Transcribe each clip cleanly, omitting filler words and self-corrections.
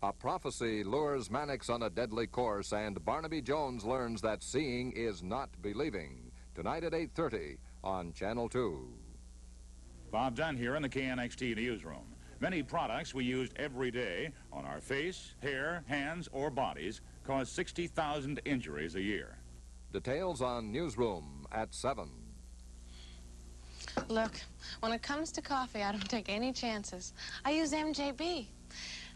A prophecy lures Mannix on a deadly course, and Barnaby Jones learns that seeing is not believing. Tonight at 8:30 on Channel 2. Bob Dunn here in the KNXT newsroom. Many products we use every day on our face, hair, hands, or bodies cause 60,000 injuries a year. Details on Newsroom at 7. Look, when it comes to coffee, I don't take any chances. I use MJB.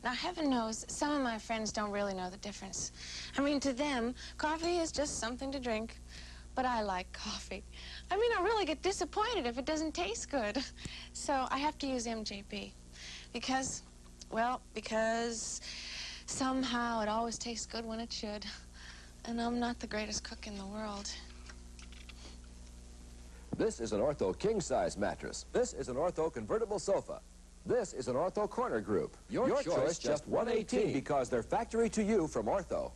Now, heaven knows, some of my friends don't really know the difference. I mean, to them, coffee is just something to drink. But I like coffee. I mean, I really get disappointed if it doesn't taste good. So I have to use MJB. Because somehow it always tastes good when it should. And I'm not the greatest cook in the world. This is an Ortho king-size mattress. This is an Ortho convertible sofa. This is an Ortho corner group. Your choice just $118 because they're factory to you from Ortho.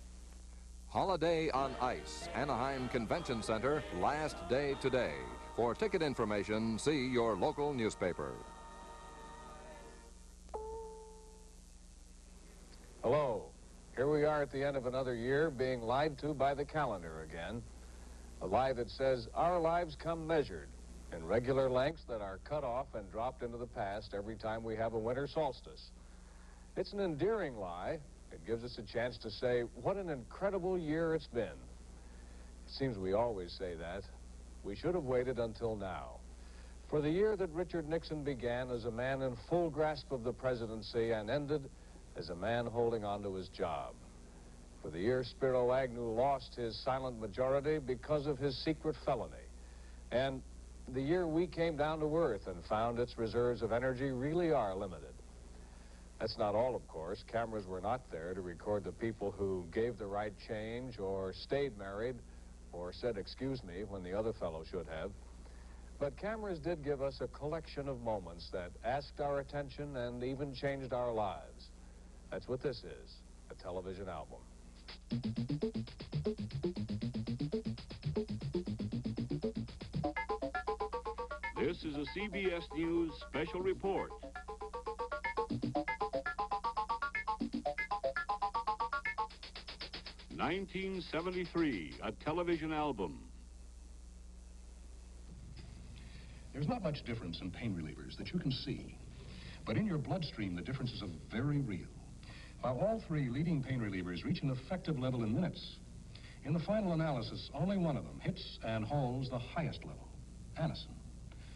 Holiday on Ice, Anaheim Convention Center, last day today. For ticket information, see your local newspaper. Hello. Here we are at the end of another year, being lied to by the calendar again. A lie that says our lives come measured in regular lengths that are cut off and dropped into the past every time we have a winter solstice. It's an endearing lie. It gives us a chance to say, what an incredible year it's been. It seems we always say that. We should have waited until now. For the year that Richard Nixon began as a man in full grasp of the presidency and ended as a man holding on to his job. For the year Spiro Agnew lost his silent majority because of his secret felony. And the year we came down to earth and found its reserves of energy really are limited. That's not all, of course. Cameras were not there to record the people who gave the right change or stayed married or said, excuse me, when the other fellow should have. But cameras did give us a collection of moments that asked our attention and even changed our lives. That's what this is, a television album. This is a CBS News special report. "1973, a television album." There's not much difference in pain relievers that you can see. But in your bloodstream, the differences are very real. While all three leading pain relievers reach an effective level in minutes, in the final analysis, only one of them hits and holds the highest level, Anacin.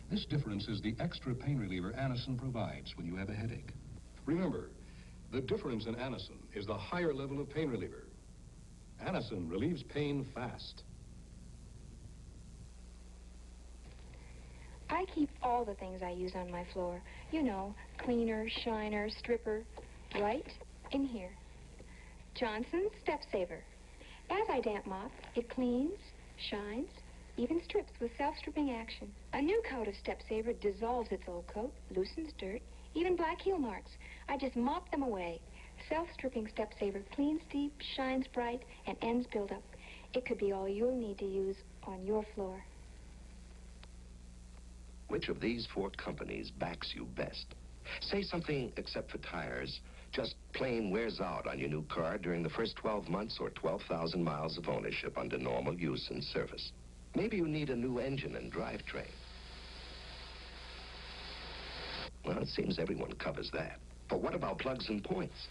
This difference is the extra pain reliever Anacin provides when you have a headache. Remember, the difference in Anacin is the higher level of pain reliever. Anacin relieves pain fast. I keep all the things I use on my floor. You know, cleaner, shiner, stripper, right in here. Johnson's Step Saver. As I damp mop, it cleans, shines, even strips with self-stripping action. A new coat of Step Saver dissolves its old coat, loosens dirt, even black heel marks. I just mop them away. Self-stripping Step Saver cleans deep, shines bright, and ends build up. It could be all you'll need to use on your floor. Which of these four companies backs you best? Say something except for tires, just plain wears out on your new car during the first 12 months or 12,000 miles of ownership under normal use and service. Maybe you need a new engine and drivetrain. Well, it seems everyone covers that. But what about plugs and points?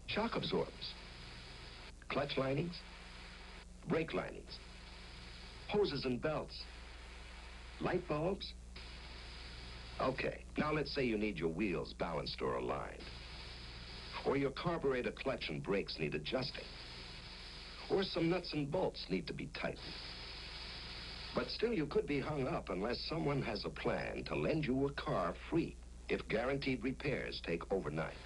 Shock absorbers, clutch linings, brake linings, hoses and belts, light bulbs? Okay, now let's say you need your wheels balanced or aligned. Or your carburetor clutch and brakes need adjusting. Or some nuts and bolts need to be tightened. But still you could be hung up unless someone has a plan to lend you a car free if guaranteed repairs take overnight.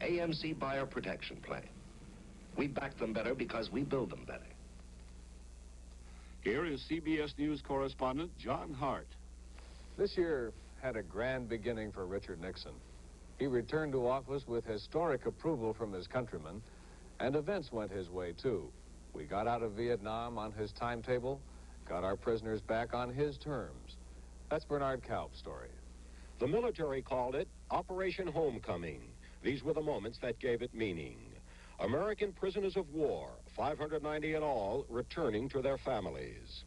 AMC Buyer Protection Plan. We back them better because we build them better. Here is CBS News correspondent John Hart. This year had a grand beginning for Richard Nixon. He returned to office with historic approval from his countrymen, and events went his way, too. We got out of Vietnam on his timetable, got our prisoners back on his terms. That's Bernard Kalb's story. The military called it Operation Homecoming. These were the moments that gave it meaning. American prisoners of war, 590 in all, returning to their families.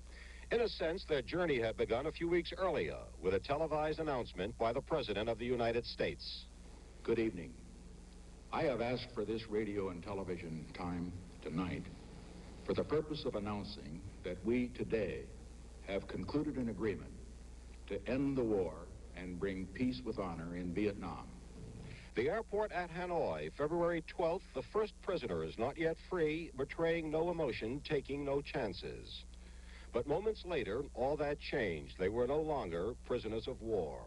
In a sense, their journey had begun a few weeks earlier with a televised announcement by the President of the United States. Good evening. I have asked for this radio and television time tonight for the purpose of announcing that we today have concluded an agreement to end the war and bring peace with honor in Vietnam. The airport at Hanoi, February 12th, the first prisoners, not yet free, betraying no emotion, taking no chances. But moments later, all that changed. They were no longer prisoners of war.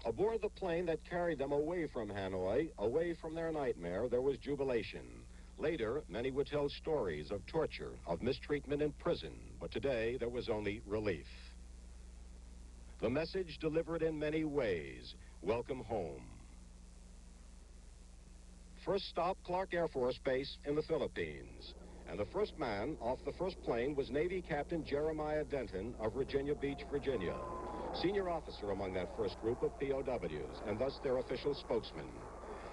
Aboard the plane that carried them away from Hanoi, away from their nightmare, there was jubilation. Later, many would tell stories of torture, of mistreatment in prison, but today there was only relief. The message delivered in many ways, welcome home. First stop, Clark Air Force Base in the Philippines. And the first man off the first plane was Navy Captain Jeremiah Denton of Virginia Beach, Virginia. Senior officer among that first group of POWs, and thus their official spokesman.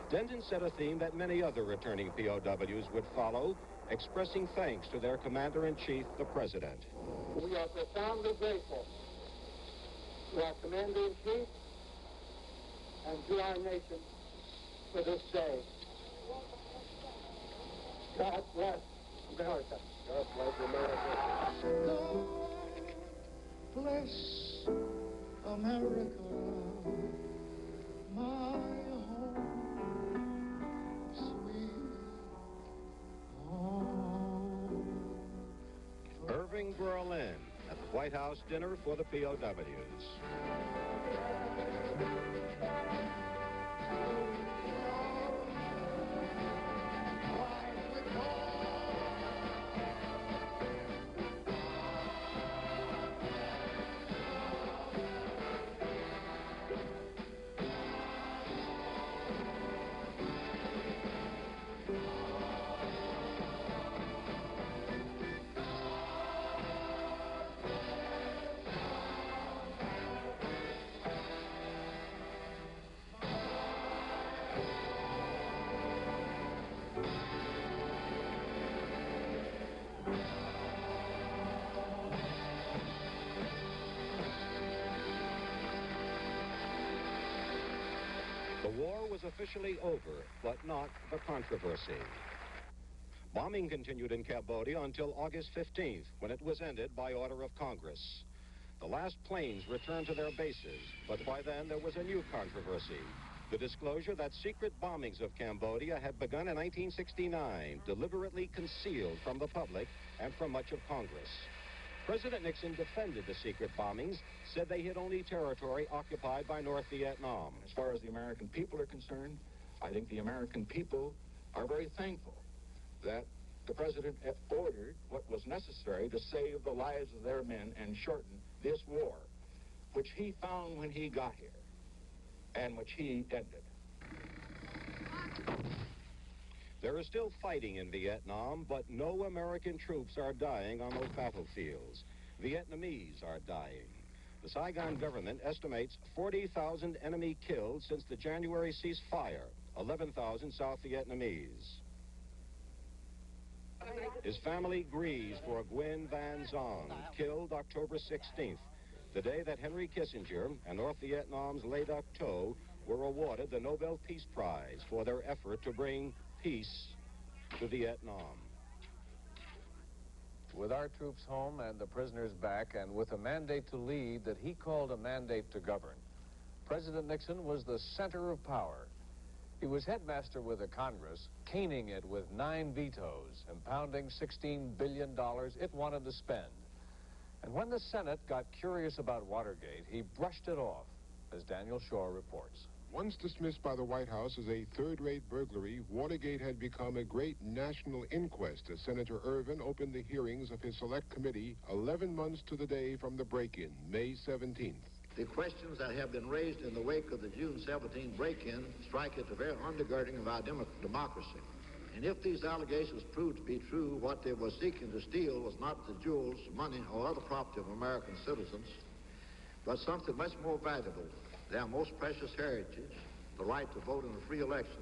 Denton set a theme that many other returning POWs would follow, expressing thanks to their Commander-in-Chief, the President. We are profoundly grateful to our Commander-in-Chief and to our nation for this day. God bless America. God bless America. God bless America, my home, sweet home. Irving Berlin at the White House dinner for the POWs. The war was officially over, but not the controversy. Bombing continued in Cambodia until August 15th, when it was ended by order of Congress. The last planes returned to their bases, but by then there was a new controversy. The disclosure that secret bombings of Cambodia had begun in 1969, deliberately concealed from the public and from much of Congress. President Nixon defended the secret bombings, said they hit only territory occupied by North Vietnam. As far as the American people are concerned, I think the American people are very thankful that the president ordered what was necessary to save the lives of their men and shorten this war, which he found when he got here, and which he ended. There is still fighting in Vietnam, but no American troops are dying on those battlefields. Vietnamese are dying. The Saigon government estimates 40,000 enemy killed since the January ceasefire, 11,000 South Vietnamese. His family grieves for Nguyen Van Zong, killed October 16th, the day that Henry Kissinger and North Vietnam's Le Duc Tho were awarded the Nobel Peace Prize for their effort to bring peace to Vietnam. With our troops home and the prisoners back, and with a mandate to lead that he called a mandate to govern, President Nixon was the center of power. He was headmaster with the Congress, caning it with 9 vetoes, impounding $16 billion it wanted to spend. And when the Senate got curious about Watergate, he brushed it off, as Daniel Shore reports. Once dismissed by the White House as a third-rate burglary, Watergate had become a great national inquest as Senator Ervin opened the hearings of his select committee 11 months to the day from the break-in, May 17th. The questions that have been raised in the wake of the June 17 break-in strike at the very undergirding of our democracy. And if these allegations prove to be true, what they were seeking to steal was not the jewels, money, or other property of American citizens, but something much more valuable. their most precious heritage, the right to vote in a free election.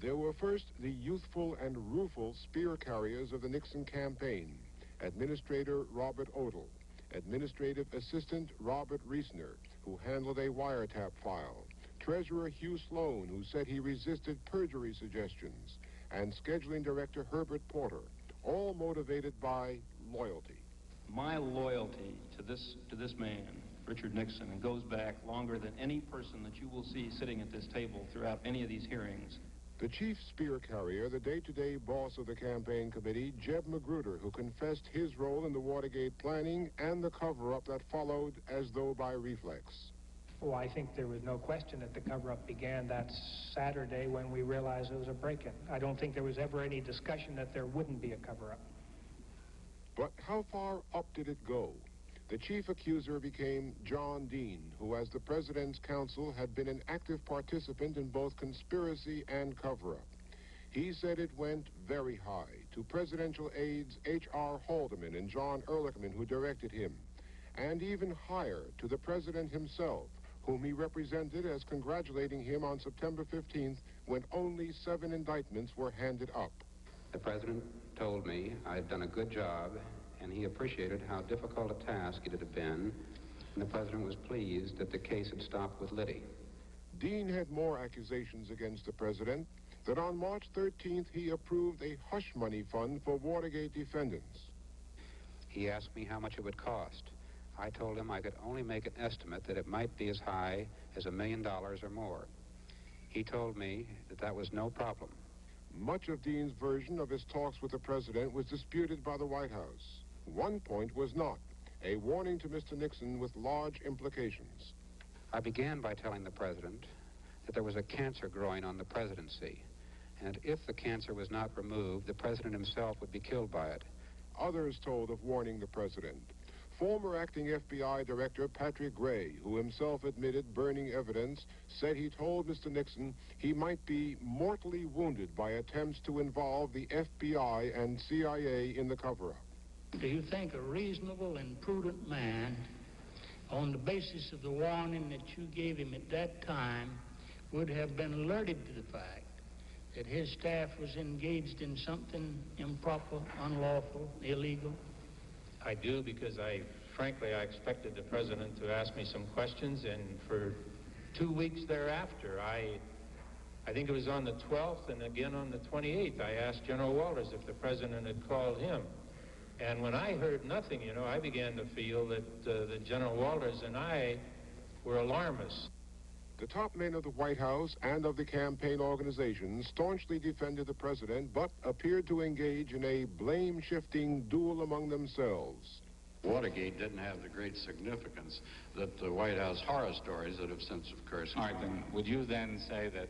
There were first the youthful and rueful spear carriers of the Nixon campaign, Administrator Robert Odle, Administrative Assistant Robert Reisner, who handled a wiretap file, Treasurer Hugh Sloan, who said he resisted perjury suggestions, and Scheduling Director Herbert Porter, all motivated by loyalty. My loyalty to this man, Richard Nixon, goes back longer than any person that you will see sitting at this table throughout any of these hearings. The chief spear carrier, the day-to-day boss of the campaign committee, Jeb Magruder, who confessed his role in the Watergate planning and the cover-up that followed as though by reflex. Oh, I think there was no question that the cover-up began that Saturday when we realized it was a break-in. I don't think there was ever any discussion that there wouldn't be a cover-up. But how far up did it go? The chief accuser became John Dean, who, as the president's counsel, had been an active participant in both conspiracy and cover-up. He said it went very high to presidential aides H.R. Haldeman and John Ehrlichman, who directed him, and even higher to the president himself, whom he represented as congratulating him on September 15th when only 7 indictments were handed up. The president told me I'd done a good job, and he appreciated how difficult a task it had been, and the president was pleased that the case had stopped with Liddy. Dean had more accusations against the president, that on March 13th he approved a hush money fund for Watergate defendants. He asked me how much it would cost. I told him I could only make an estimate that it might be as high as $1 million or more. He told me that that was no problem. Much of Dean's version of his talks with the president was disputed by the White House. One point was not, a warning to Mr. Nixon with large implications. I began by telling the president that there was a cancer growing on the presidency, and if the cancer was not removed, the president himself would be killed by it. Others told of warning the president. Former acting FBI Director Patrick Gray, who himself admitted burning evidence, said he told Mr. Nixon he might be mortally wounded by attempts to involve the FBI and CIA in the cover-up. Do you think a reasonable and prudent man, on the basis of the warning that you gave him at that time, would have been alerted to the fact that his staff was engaged in something improper, unlawful, illegal? I do, because frankly, I expected the president to ask me some questions, and for 2 weeks thereafter, I think it was on the 12th and again on the 28th, I asked General Walters if the president had called him. And when I heard nothing, I began to feel that General Walters and I were alarmists. The top men of the White House and of the campaign organization staunchly defended the president, but appeared to engage in a blame-shifting duel among themselves. Watergate didn't have the great significance that the White House horror stories that have since occurred. All right, then, would you then say that,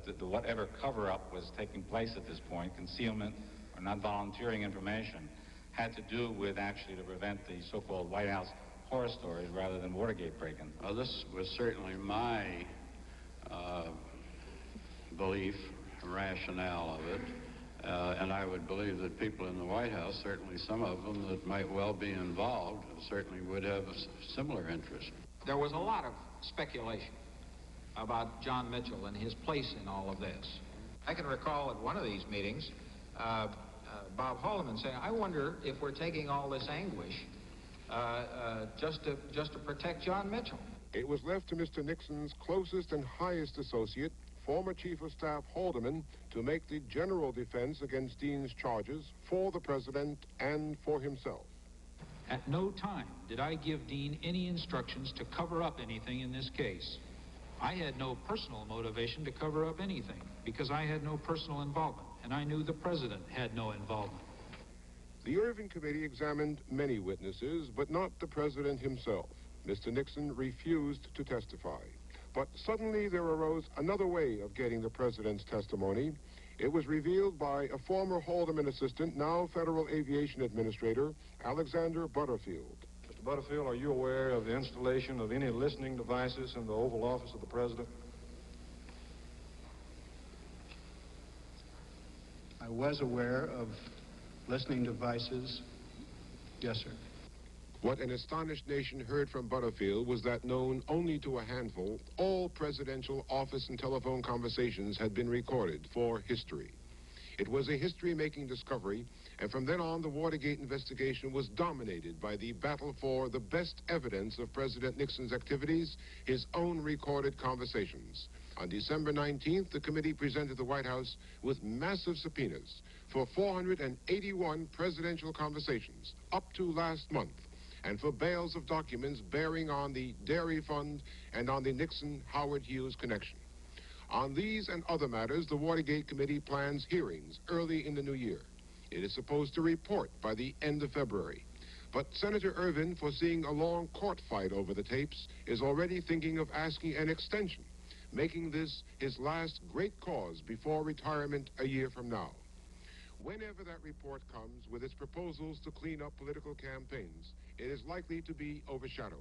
that whatever cover-up was taking place at this point, concealment or not volunteering information, had to do with actually to prevent the so-called White House horror stories rather than Watergate break-in? This was certainly my belief, rationale of it, and I would believe that people in the White House, certainly some of them that might well be involved, certainly would have a similar interest. There was a lot of speculation about John Mitchell and his place in all of this. I can recall at one of these meetings, Bob Haldeman saying, I wonder if we're taking all this anguish just to protect John Mitchell. It was left to Mr. Nixon's closest and highest associate, former Chief of Staff Haldeman, to make the general defense against Dean's charges for the president and for himself. At no time did I give Dean any instructions to cover up anything in this case. I had no personal motivation to cover up anything because I had no personal involvement, and I knew the president had no involvement. The Irving Committee examined many witnesses, but not the president himself. Mr. Nixon refused to testify. But suddenly there arose another way of getting the president's testimony. It was revealed by a former Haldeman assistant, now Federal Aviation Administrator, Alexander Butterfield. Mr. Butterfield, are you aware of the installation of any listening devices in the Oval Office of the president? I was aware of listening devices. Yes, sir. What an astonished nation heard from Butterfield was that, known only to a handful, all presidential office and telephone conversations had been recorded for history. It was a history-making discovery, and from then on, the Watergate investigation was dominated by the battle for the best evidence of President Nixon's activities, his own recorded conversations. On December 19th, the committee presented the White House with massive subpoenas for 481 presidential conversations up to last month, and for bales of documents bearing on the Dairy Fund and on the Nixon-Howard Hughes connection. On these and other matters, the Watergate Committee plans hearings early in the new year. It is supposed to report by the end of February. But Senator Ervin, foreseeing a long court fight over the tapes, is already thinking of asking an extension, making this his last great cause before retirement a year from now. Whenever that report comes with its proposals to clean up political campaigns, it is likely to be overshadowed.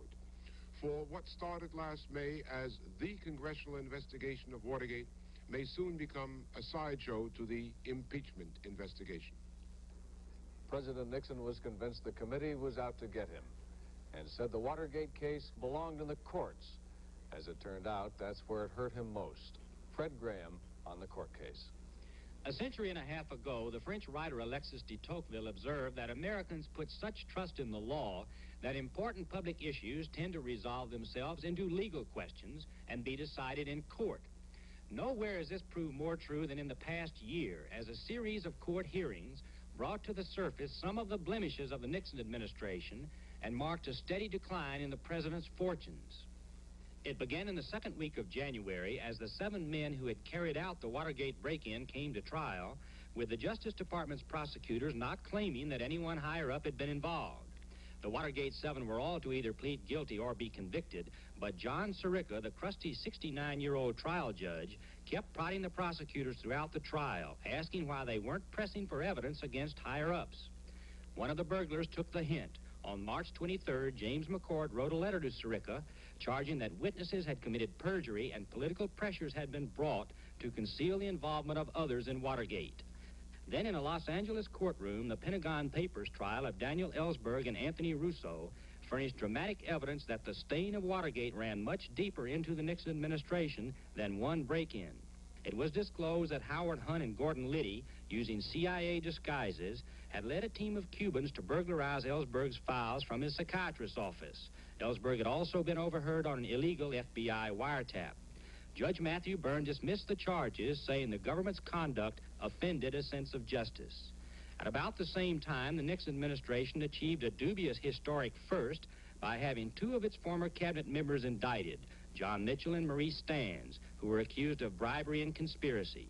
For what started last May as the congressional investigation of Watergate may soon become a sideshow to the impeachment investigation. President Nixon was convinced the committee was out to get him and said the Watergate case belonged in the courts. As it turned out, that's where it hurt him most. Fred Graham on the court case. A century and a half ago, the French writer Alexis de Tocqueville observed that Americans put such trust in the law that important public issues tend to resolve themselves into legal questions and be decided in court. Nowhere has this proved more true than in the past year, as a series of court hearings brought to the surface some of the blemishes of the Nixon administration and marked a steady decline in the president's fortunes. It began in the second week of January as the 7 men who had carried out the Watergate break-in came to trial, with the Justice Department's prosecutors not claiming that anyone higher up had been involved. The Watergate 7 were all to either plead guilty or be convicted, but John Sirica, the crusty 69-year-old trial judge, kept prodding the prosecutors throughout the trial, asking why they weren't pressing for evidence against higher-ups. One of the burglars took the hint. On March 23rd, James McCord wrote a letter to Sirica charging that witnesses had committed perjury and political pressures had been brought to conceal the involvement of others in Watergate. Then in a Los Angeles courtroom, the Pentagon Papers trial of Daniel Ellsberg and Anthony Russo furnished dramatic evidence that the stain of Watergate ran much deeper into the Nixon administration than one break-in. It was disclosed that Howard Hunt and Gordon Liddy, using CIA disguises, had led a team of Cubans to burglarize Ellsberg's files from his psychiatrist's office. Ellsberg had also been overheard on an illegal FBI wiretap. Judge Matthew Byrne dismissed the charges, saying the government's conduct offended a sense of justice. At about the same time, the Nixon administration achieved a dubious historic first by having 2 of its former cabinet members indicted, John Mitchell and Maurice Stans, who were accused of bribery and conspiracy.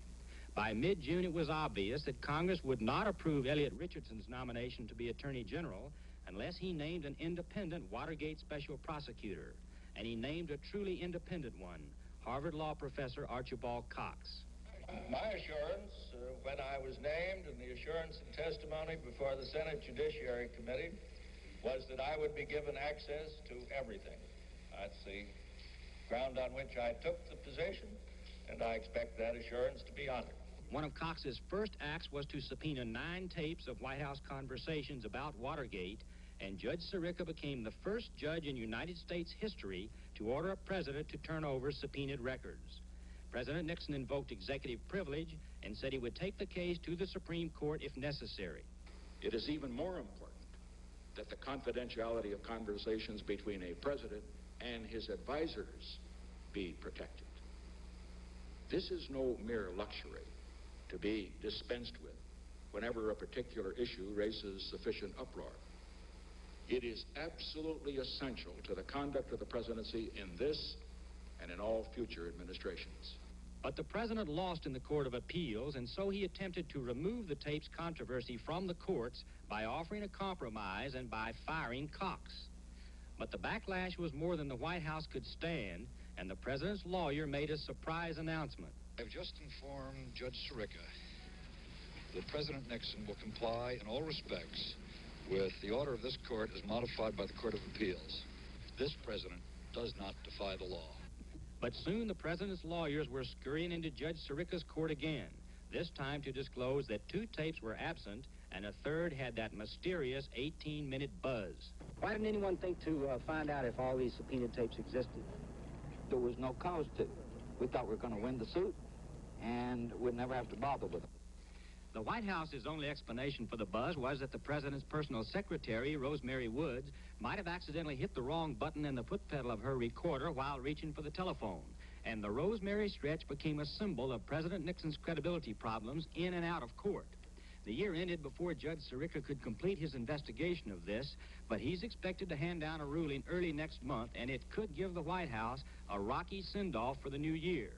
By mid-June, it was obvious that Congress would not approve Elliot Richardson's nomination to be Attorney General unless he named an independent Watergate special prosecutor. And he named a truly independent one, Harvard Law professor Archibald Cox. My assurance when I was named, and the assurance and testimony before the Senate Judiciary Committee, was that I would be given access to everything. That's the ground on which I took the position, and I expect that assurance to be honored. One of Cox's first acts was to subpoena 9 tapes of White House conversations about Watergate, and Judge Sirica became the first judge in United States history to order a president to turn over subpoenaed records. President Nixon invoked executive privilege and said he would take the case to the Supreme Court if necessary. It is even more important that the confidentiality of conversations between a president and his advisors be protected. This is no mere luxury to be dispensed with whenever a particular issue raises sufficient uproar. It is absolutely essential to the conduct of the presidency in this and in all future administrations. But the president lost in the Court of Appeals, and so he attempted to remove the tapes controversy from the courts by offering a compromise and by firing Cox. But the backlash was more than the White House could stand, and the president's lawyer made a surprise announcement. I've just informed Judge Sirica that President Nixon will comply in all respects with the order of this court as modified by the Court of Appeals. This president does not defy the law. But soon the president's lawyers were scurrying into Judge Sirica's court again, this time to disclose that 2 tapes were absent and a third had that mysterious 18-minute buzz. Why didn't anyone think to find out if all these subpoenaed tapes existed? There was no cause to. We thought we were going to win the suit, and we'd never have to bother with them. The White House's only explanation for the buzz was that the president's personal secretary, Rosemary Woods, might have accidentally hit the wrong button in the foot pedal of her recorder while reaching for the telephone. And the Rosemary stretch became a symbol of President Nixon's credibility problems in and out of court. The year ended before Judge Sirica could complete his investigation of this, but he's expected to hand down a ruling early next month, and it could give the White House a rocky send-off for the new year.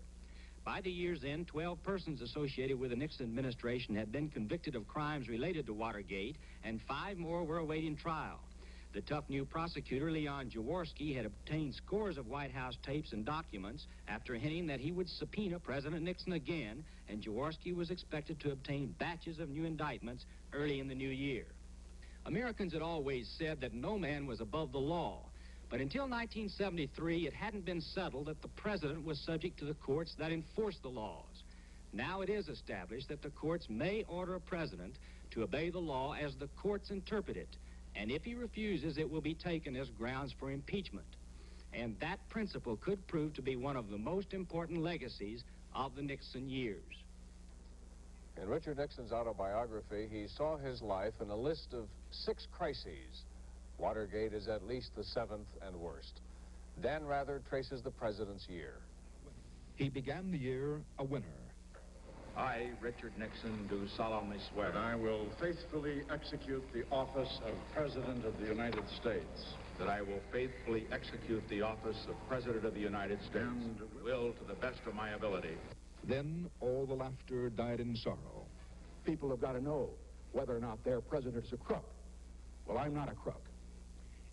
By the year's end, 12 persons associated with the Nixon administration had been convicted of crimes related to Watergate, and 5 more were awaiting trial. The tough new prosecutor, Leon Jaworski, had obtained scores of White House tapes and documents after hinting that he would subpoena President Nixon again, and Jaworski was expected to obtain batches of new indictments early in the new year. Americans had always said that no man was above the law, but until 1973, it hadn't been settled that the president was subject to the courts that enforce the laws. Now it is established that the courts may order a president to obey the law as the courts interpret it, and if he refuses, it will be taken as grounds for impeachment. And that principle could prove to be one of the most important legacies of the Nixon years. In Richard Nixon's autobiography, he saw his life in a list of 6 crises. Watergate is at least the 7th and worst. Dan Rather traces the president's year. He began the year a winner. I, Richard Nixon, do solemnly swear that I will faithfully execute the office of President of the United States. That I will faithfully execute the office of President of the United States. And will to the best of my ability. Then all the laughter died in sorrow. People have got to know whether or not their president is a crook. Well, I'm not a crook.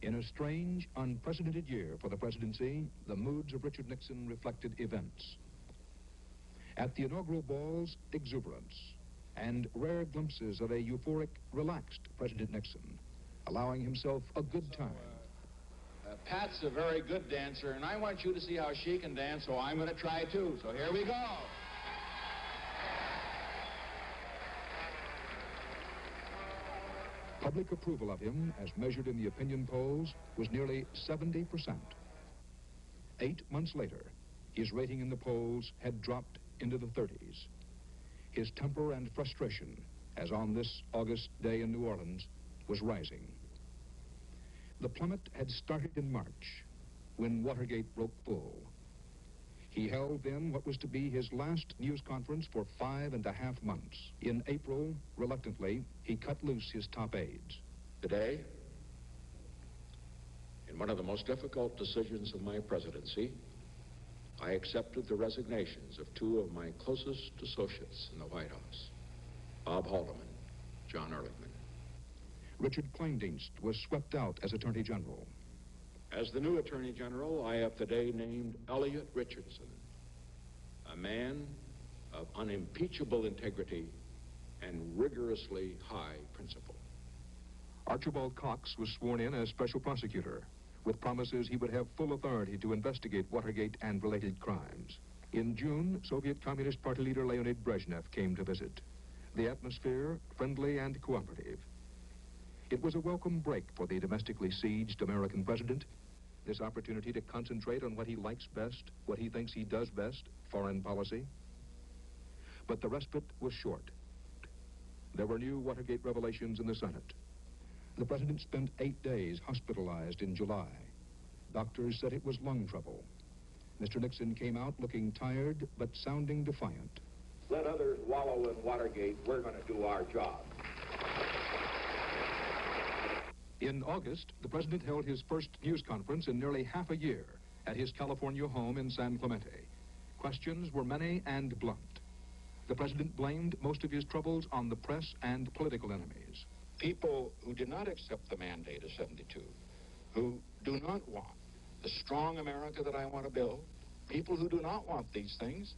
In a strange, unprecedented year for the presidency, the moods of Richard Nixon reflected events. At the inaugural balls, exuberance, and rare glimpses of a euphoric, relaxed President Nixon, allowing himself a good time. Pat's a very good dancer, and I want you to see how she can dance, so I'm going to try too. So here we go. Public approval of him, as measured in the opinion polls, was nearly 70%. 8 months later, his rating in the polls had dropped into the 30s. His temper and frustration, as on this August day in New Orleans, was rising. The plummet had started in March, when Watergate broke full. He held then what was to be his last news conference for 5.5 months. In April, reluctantly, he cut loose his top aides. Today, in one of the most difficult decisions of my presidency, I accepted the resignations of 2 of my closest associates in the White House, Bob Haldeman, John Ehrlichman. Richard Kleindienst was swept out as Attorney General. As the new Attorney General, I have today named Elliot Richardson, a man of unimpeachable integrity and rigorously high principle. Archibald Cox was sworn in as special prosecutor, with promises he would have full authority to investigate Watergate and related crimes. In June, Soviet Communist Party leader Leonid Brezhnev came to visit. The atmosphere, friendly and cooperative. It was a welcome break for the domestically sieged American president. This opportunity to concentrate on what he likes best, what he thinks he does best, foreign policy. But the respite was short. There were new Watergate revelations in the Senate. The president spent 8 days hospitalized in July. Doctors said it was lung trouble. Mr. Nixon came out looking tired, but sounding defiant. Let others wallow in Watergate. We're going to do our job. In August, the president held his first news conference in nearly half a year at his California home in San Clemente. Questions were many and blunt. The president blamed most of his troubles on the press and political enemies. People who did not accept the mandate of 72, who do not want the strong America that I want to build, people who do not want these things,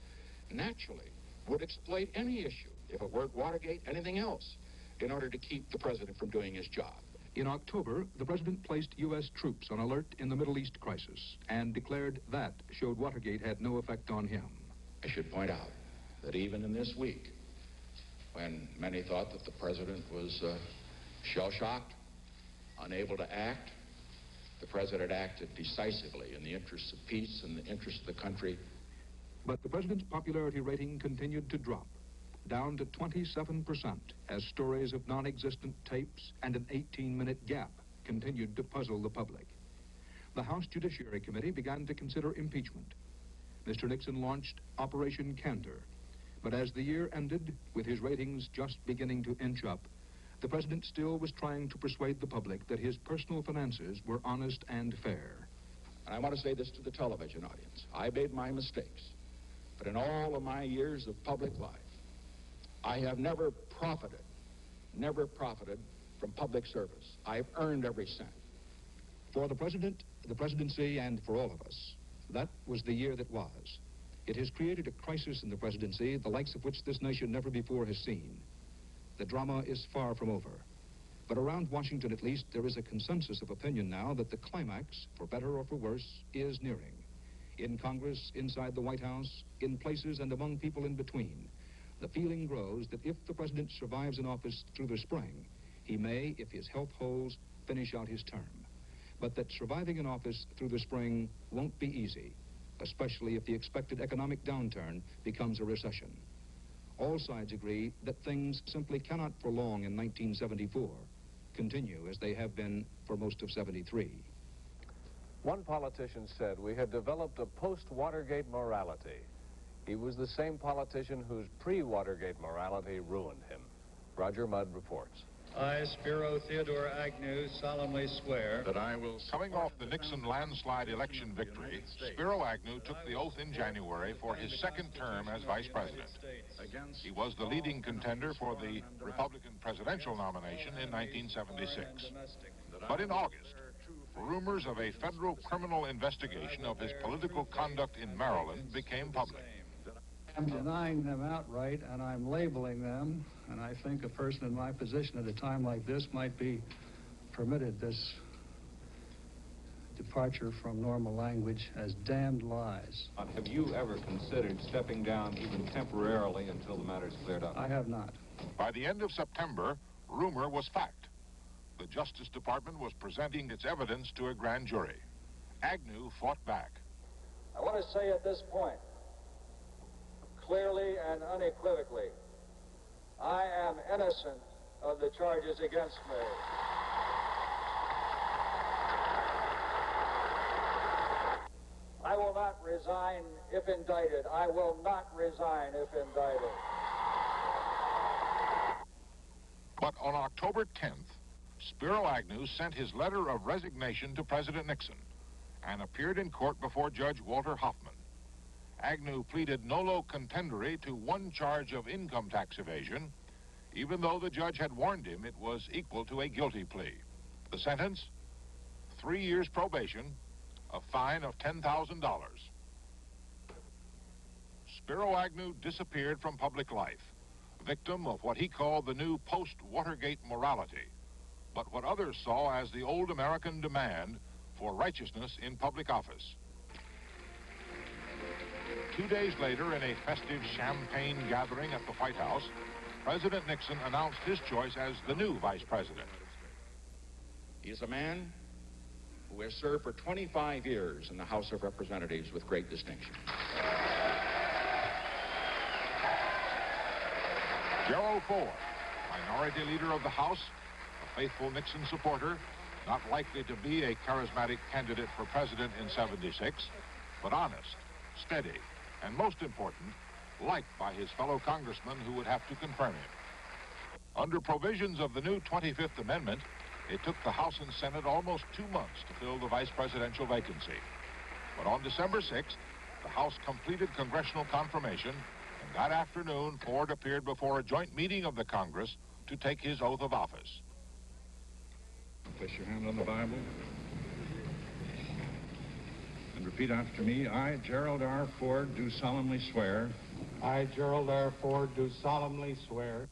naturally would exploit any issue, if it weren't Watergate, anything else, in order to keep the president from doing his job. In October, the president placed U.S. troops on alert in the Middle East crisis and declared that showed Watergate had no effect on him. I should point out that even in this week, when many thought that the president was shell-shocked, unable to act, the President acted decisively in the interests of peace and the interests of the country. But the president's popularity rating continued to drop, down to 27%, as stories of non-existent tapes and an 18-minute gap continued to puzzle the public. The House Judiciary Committee began to consider impeachment. Mr. Nixon launched Operation Candor, but as the year ended, with his ratings just beginning to inch up, the president still was trying to persuade the public that his personal finances were honest and fair. And I want to say this to the television audience. I made my mistakes, but in all of my years of public life, I have never profited from public service. I've earned every cent. For the president, the presidency, and for all of us, that was the year that was. It has created a crisis in the presidency, the likes of which this nation never before has seen. The drama is far from over. But around Washington, at least, there is a consensus of opinion now that the climax, for better or for worse, is nearing. In Congress, inside the White House, in places and among people in between, the feeling grows that if the president survives in office through the spring, he may, if his health holds, finish out his term. But that surviving in office through the spring won't be easy, especially if the expected economic downturn becomes a recession. All sides agree that things simply cannot for long in 1974 continue as they have been for most of 73. One politician said we had developed a post-Watergate morality. He was the same politician whose pre-Watergate morality ruined him. Roger Mudd reports. I, Spiro Theodore Agnew, solemnly swear that I will... Coming off the Nixon landslide election victory, Spiro Agnew took the oath in January for his second term as vice president. He was the leading contender for the Republican presidential nomination in 1976. But in August, rumors of a federal criminal investigation of his political conduct in Maryland became public. I'm denying them outright, and I'm labeling them, and I think a person in my position at a time like this might be permitted this departure from normal language as damned lies. Have you ever considered stepping down even temporarily until the matter's cleared up? I have not. By the end of September, rumor was fact. The Justice Department was presenting its evidence to a grand jury. Agnew fought back. I want to say at this point, clearly and unequivocally, I am innocent of the charges against me. I will not resign if indicted. I will not resign if indicted. But on October 10th, Spiro Agnew sent his letter of resignation to President Nixon and appeared in court before Judge Walter Hoffman. Agnew pleaded nolo contendere to one charge of income tax evasion, even though the judge had warned him it was equal to a guilty plea. The sentence, 3 years probation, a fine of $10,000. Spiro Agnew disappeared from public life, victim of what he called the new post-Watergate morality, but what others saw as the old American demand for righteousness in public office. 2 days later, in a festive champagne gathering at the White House, President Nixon announced his choice as the new vice president. He is a man who has served for 25 years in the House of Representatives with great distinction. Gerald Ford, minority leader of the House, a faithful Nixon supporter, not likely to be a charismatic candidate for president in '76, but honest, steady, and most important, liked by his fellow congressmen who would have to confirm him. Under provisions of the new 25th Amendment, it took the House and Senate almost 2 months to fill the vice presidential vacancy. But on December 6th, the House completed congressional confirmation, and that afternoon, Ford appeared before a joint meeting of the Congress to take his oath of office. Place your hand on the Bible and repeat after me. I, Gerald R. Ford, do solemnly swear. I, Gerald R. Ford, do solemnly swear.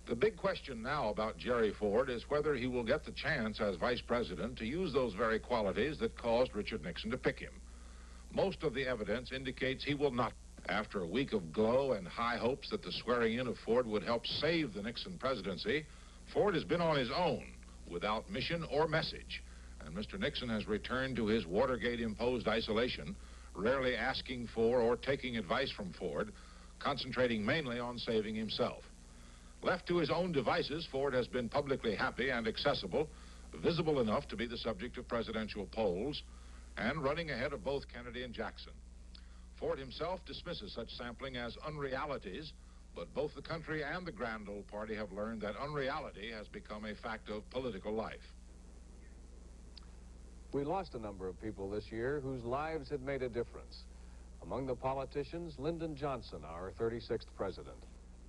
The big question now about Jerry Ford is whether he will get the chance as vice president to use those very qualities that caused Richard Nixon to pick him. Most of the evidence indicates he will not. After a week of glow and high hopes that the swearing in of Ford would help save the Nixon presidency, Ford has been on his own, without mission or message. and Mr. Nixon has returned to his Watergate-imposed isolation, rarely asking for or taking advice from Ford, concentrating mainly on saving himself. Left to his own devices, Ford has been publicly happy and accessible, visible enough to be the subject of presidential polls, and running ahead of both Kennedy and Jackson. Ford himself dismisses such sampling as unrealities, but both the country and the grand old party have learned that unreality has become a fact of political life. We lost a number of people this year whose lives had made a difference. Among the politicians, Lyndon Johnson, our 36th president,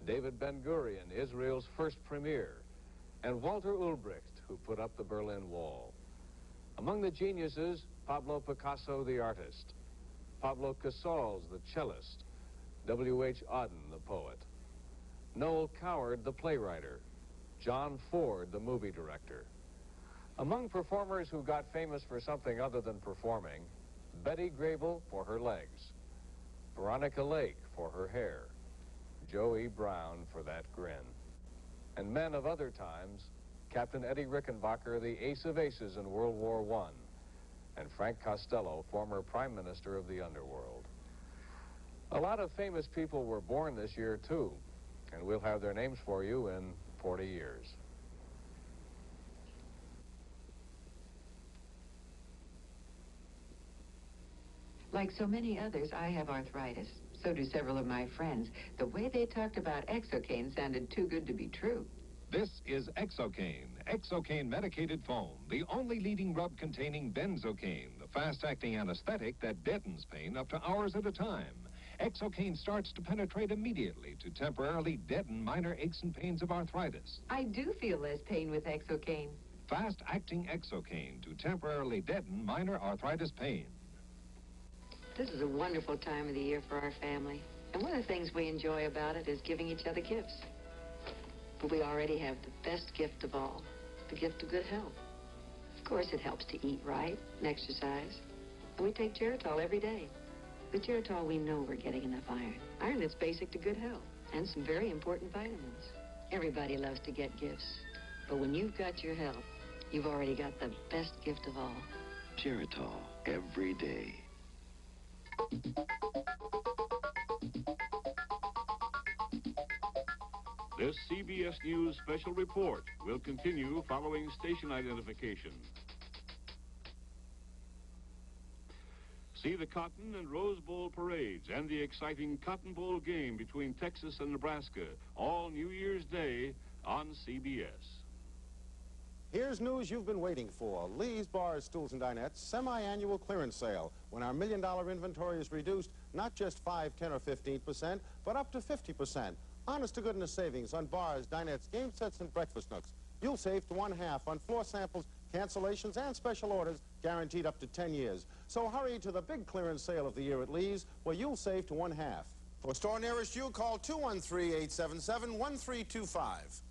David Ben-Gurion, Israel's first premier, and Walter Ulbricht, who put up the Berlin Wall. Among the geniuses, Pablo Picasso, the artist, Pablo Casals, the cellist, W.H. Auden, the poet, Noel Coward, the playwright, John Ford, the movie director. Among performers who got famous for something other than performing, Betty Grable for her legs, Veronica Lake for her hair, Joe E. Brown for that grin. And men of other times, Captain Eddie Rickenbacker, the ace of aces in World War I, and Frank Costello, former Prime Minister of the underworld. A lot of famous people were born this year, too, and we'll have their names for you in 40 years. Like so many others, I have arthritis. So do several of my friends. The way they talked about Exocaine sounded too good to be true. This is Exocaine, Exocaine medicated foam, the only leading rub containing benzocaine, the fast-acting anesthetic that deadens pain up to hours at a time. Exocaine starts to penetrate immediately to temporarily deaden minor aches and pains of arthritis. I do feel less pain with Exocaine. Fast-acting Exocaine to temporarily deaden minor arthritis pain. This is a wonderful time of the year for our family. And one of the things we enjoy about it is giving each other gifts. But we already have the best gift of all, the gift of good health. Of course, it helps to eat right and exercise. And we take Geritol every day. With Geritol, we know we're getting enough iron. Iron that's basic to good health, and some very important vitamins. Everybody loves to get gifts. But when you've got your health, you've already got the best gift of all. Geritol, every day. This CBS News special report will continue following station identification. See the Cotton and Rose Bowl parades and the exciting Cotton Bowl game between Texas and Nebraska all New Year's Day on CBS. Here's news you've been waiting for. Lee's Bars, Stools and Dinettes semi-annual clearance sale, when our $1 million inventory is reduced not just 5, 10, or 15%, but up to 50%. Honest-to-goodness savings on bars, dinettes, game sets, and breakfast nooks. You'll save to 1/2 on floor samples, cancellations, and special orders, guaranteed up to 10 years. So hurry to the big clearance sale of the year at Lee's, where you'll save to 1/2. For a store nearest you, call 213-877-1325.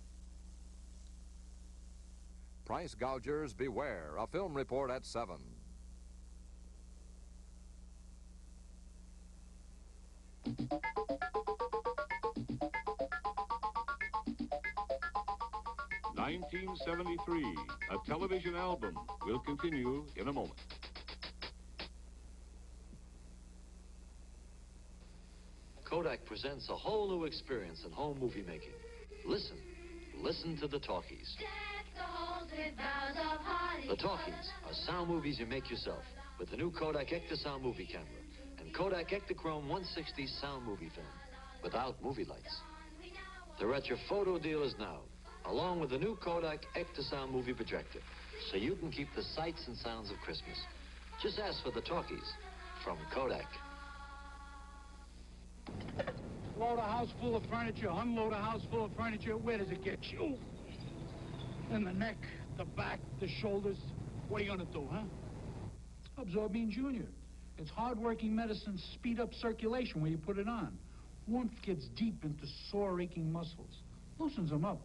Price gougers beware. A film report at 7. "1973, a television album," will continue in a moment. Kodak presents a whole new experience in home movie making. Listen to the talkies. The talkies are sound movies you make yourself with the new Kodak Ektasound movie camera and Kodak Ektachrome 160 sound movie film without movie lights. They're at your photo dealers now, along with the new Kodak Ektasound movie projector, so you can keep the sights and sounds of Christmas. Just ask for the talkies from Kodak. Load a house full of furniture, unload a house full of furniture, where does it get you? In the neck, the back, the shoulders. What are you gonna do, huh? Absorbine Junior. It's hard-working medicine, speed up circulation when you put it on. Warmth gets deep into sore, aching muscles. Loosens them up.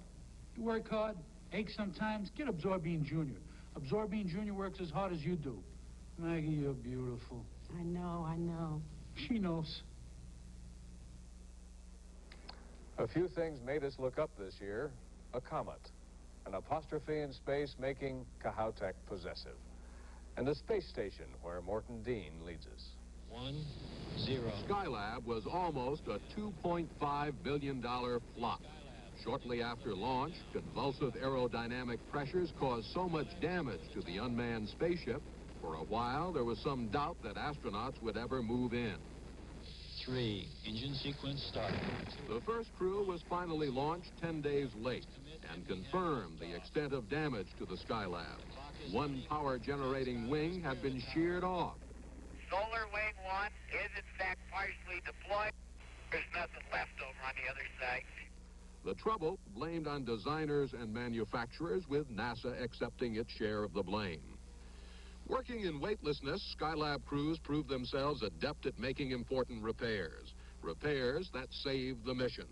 You work hard, ache sometimes, get Absorbine Junior. Absorbine Junior works as hard as you do. Maggie, you're beautiful. I know. She knows. A few things made us look up this year. A comet, an apostrophe in space making Kahoutek possessive. and the space station where Morton Dean leads us. 1-0. Skylab was almost a $2.5 billion flop. Shortly after launch, convulsive aerodynamic pressures caused so much damage to the unmanned spaceship, for a while there was some doubt that astronauts would ever move in. 3. Engine sequence start. The first crew was finally launched 10 days late and confirmed the extent of damage to the Skylab. One power-generating wing had been sheared off. Solar Wing 1 is in fact partially deployed. There's nothing left over on the other side. The trouble blamed on designers and manufacturers, with NASA accepting its share of the blame. Working in weightlessness, Skylab crews proved themselves adept at making important repairs. Repairs that saved the mission.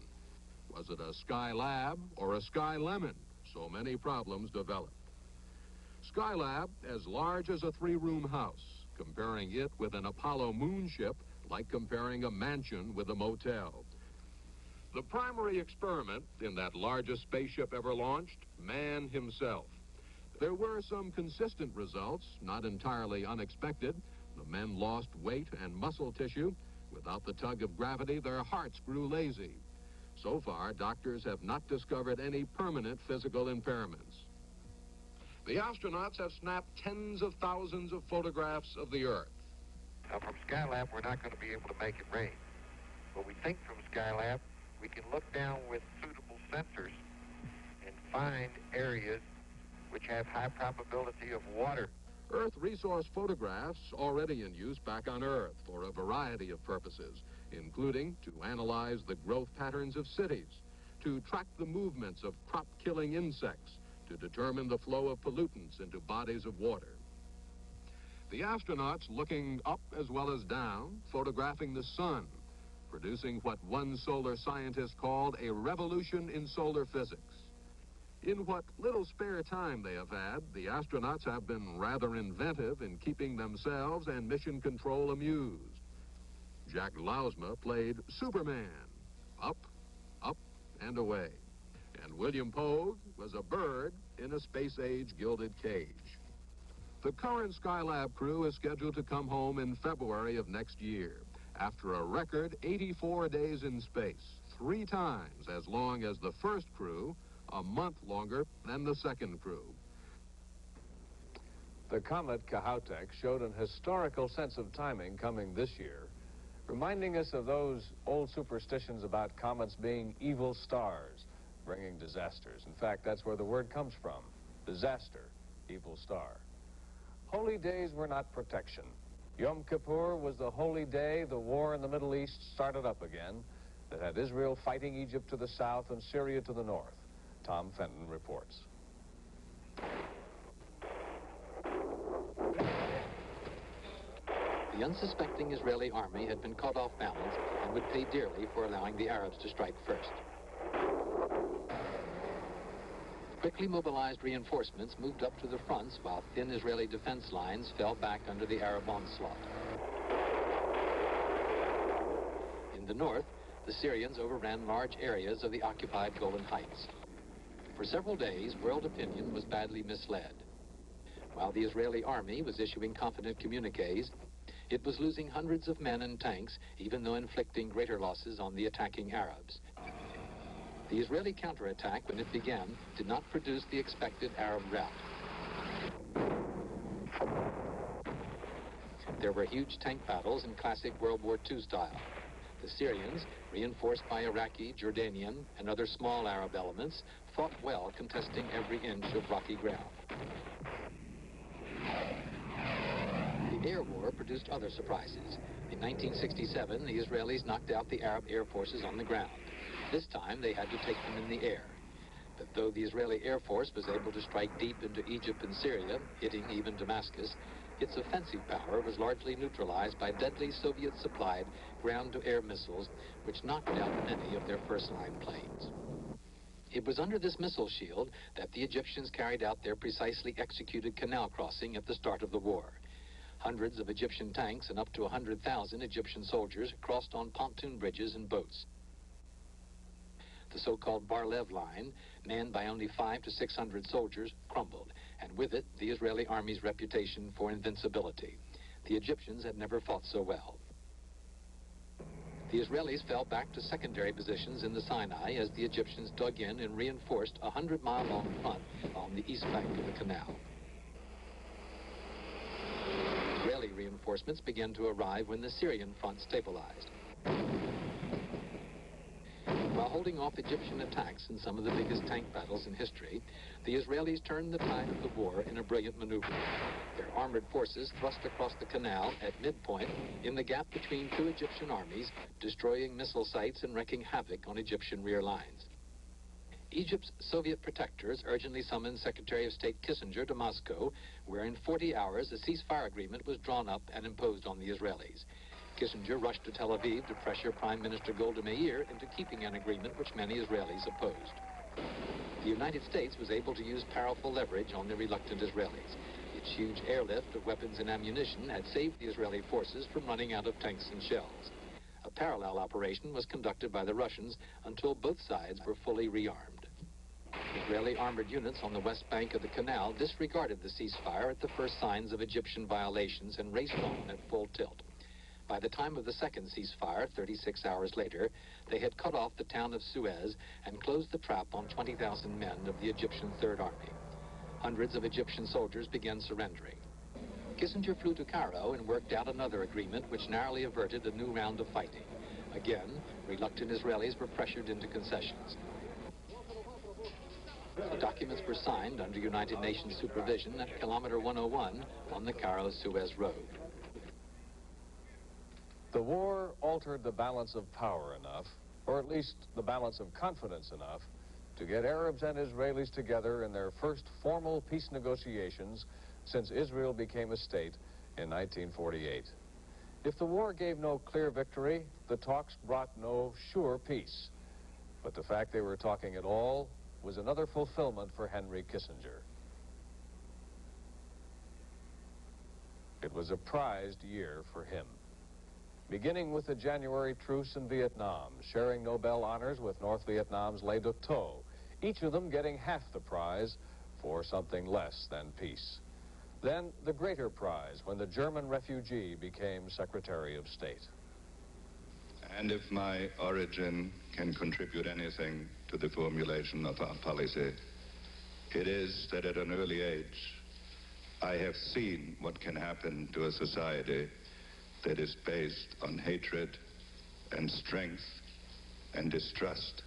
Was it a Skylab or a Sky Lemon? So many problems developed. Skylab, as large as a 3-room house. Comparing it with an Apollo moonship, like comparing a mansion with a motel. The primary experiment in that largest spaceship ever launched, man himself. There were some consistent results, not entirely unexpected. The men lost weight and muscle tissue. Without the tug of gravity, their hearts grew lazy. So far, doctors have not discovered any permanent physical impairments. The astronauts have snapped tens of thousands of photographs of the Earth. Now, from Skylab, we're not going to be able to make it rain. But we think from Skylab, we can look down with suitable sensors and find areas which have high probability of water. Earth resource photographs already in use back on Earth for a variety of purposes, including to analyze the growth patterns of cities, to track the movements of crop-killing insects, to determine the flow of pollutants into bodies of water. The astronauts looking up as well as down, photographing the sun, producing what one solar scientist called a revolution in solar physics. In what little spare time they have had, the astronauts have been rather inventive in keeping themselves and mission control amused. Jack Lausma played Superman, up, up, and away. And William Pogue was a bird in a space-age gilded cage. The current Skylab crew is scheduled to come home in February of next year, after a record 84 days in space, 3 times as long as the first crew, a month longer than the second crew. The comet Kohoutek showed an historical sense of timing coming this year, reminding us of those old superstitions about comets being evil stars, bringing disasters. In fact, that's where the word comes from. Disaster, evil star. Holy days were not protection. Yom Kippur was the holy day the war in the Middle East started up again, that had Israel fighting Egypt to the south and Syria to the north. Tom Fenton reports. The unsuspecting Israeli army had been caught off balance and would pay dearly for allowing the Arabs to strike first. Quickly mobilized reinforcements moved up to the fronts while thin Israeli defense lines fell back under the Arab onslaught. In the north, the Syrians overran large areas of the occupied Golan Heights. For several days, world opinion was badly misled. While the Israeli army was issuing confident communiques, it was losing hundreds of men and tanks, even though inflicting greater losses on the attacking Arabs. The Israeli counterattack, when it began, did not produce the expected Arab rout. There were huge tank battles in classic World War II style. The Syrians, reinforced by Iraqi, Jordanian, and other small Arab elements, fought well, contesting every inch of rocky ground. The air war produced other surprises. In 1967, the Israelis knocked out the Arab air forces on the ground. This time, they had to take them in the air. But though the Israeli Air Force was able to strike deep into Egypt and Syria, hitting even Damascus, its offensive power was largely neutralized by deadly Soviet-supplied ground-to-air missiles, which knocked out many of their first-line planes. It was under this missile shield that the Egyptians carried out their precisely executed canal crossing at the start of the war. Hundreds of Egyptian tanks and up to 100,000 Egyptian soldiers crossed on pontoon bridges and boats. The so-called Bar-Lev line, manned by only 500 to 600 soldiers, crumbled, and with it, the Israeli army's reputation for invincibility. The Egyptians had never fought so well. The Israelis fell back to secondary positions in the Sinai as the Egyptians dug in and reinforced a 100-mile-long front on the east bank of the canal. Israeli reinforcements began to arrive when the Syrian front stabilized. While holding off Egyptian attacks in some of the biggest tank battles in history, the Israelis turned the tide of the war in a brilliant maneuver. Their armored forces thrust across the canal at midpoint in the gap between two Egyptian armies, destroying missile sites and wreaking havoc on Egyptian rear lines. Egypt's Soviet protectors urgently summoned Secretary of State Kissinger to Moscow, where in 40 hours a ceasefire agreement was drawn up and imposed on the Israelis. Kissinger rushed to Tel Aviv to pressure Prime Minister Golda Meir into keeping an agreement which many Israelis opposed. The United States was able to use powerful leverage on the reluctant Israelis. Its huge airlift of weapons and ammunition had saved the Israeli forces from running out of tanks and shells. A parallel operation was conducted by the Russians until both sides were fully rearmed. Israeli armored units on the west bank of the canal disregarded the ceasefire at the first signs of Egyptian violations and raced on at full tilt. By the time of the second ceasefire, 36 hours later, they had cut off the town of Suez and closed the trap on 20,000 men of the Egyptian Third Army. Hundreds of Egyptian soldiers began surrendering. Kissinger flew to Cairo and worked out another agreement which narrowly averted a new round of fighting. Again, reluctant Israelis were pressured into concessions. The documents were signed under United Nations supervision at kilometer 101 on the Cairo-Suez road. The war altered the balance of power enough, or at least the balance of confidence enough, to get Arabs and Israelis together in their first formal peace negotiations since Israel became a state in 1948. If the war gave no clear victory, the talks brought no sure peace. But the fact they were talking at all was another fulfillment for Henry Kissinger. It was a prized year for him. Beginning with the January truce in Vietnam, sharing Nobel honors with North Vietnam's Le Duc Tho, each of them getting half the prize for something less than peace. Then the greater prize when the German refugee became Secretary of State. And if my origin can contribute anything to the formulation of our policy, it is that at an early age, I have seen what can happen to a society that is based on hatred and strength and distrust,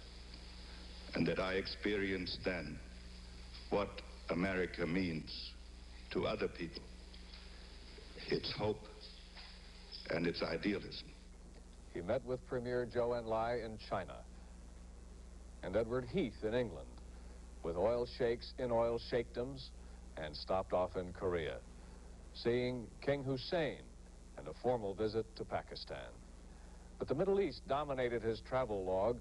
and that I experienced then what America means to other people, its hope and its idealism. He met with Premier Zhou Enlai in China and Edward Heath in England, with oil sheikhs in oil sheikdoms, and stopped off in Korea, seeing King Hussein and a formal visit to Pakistan. But the Middle East dominated his travel log.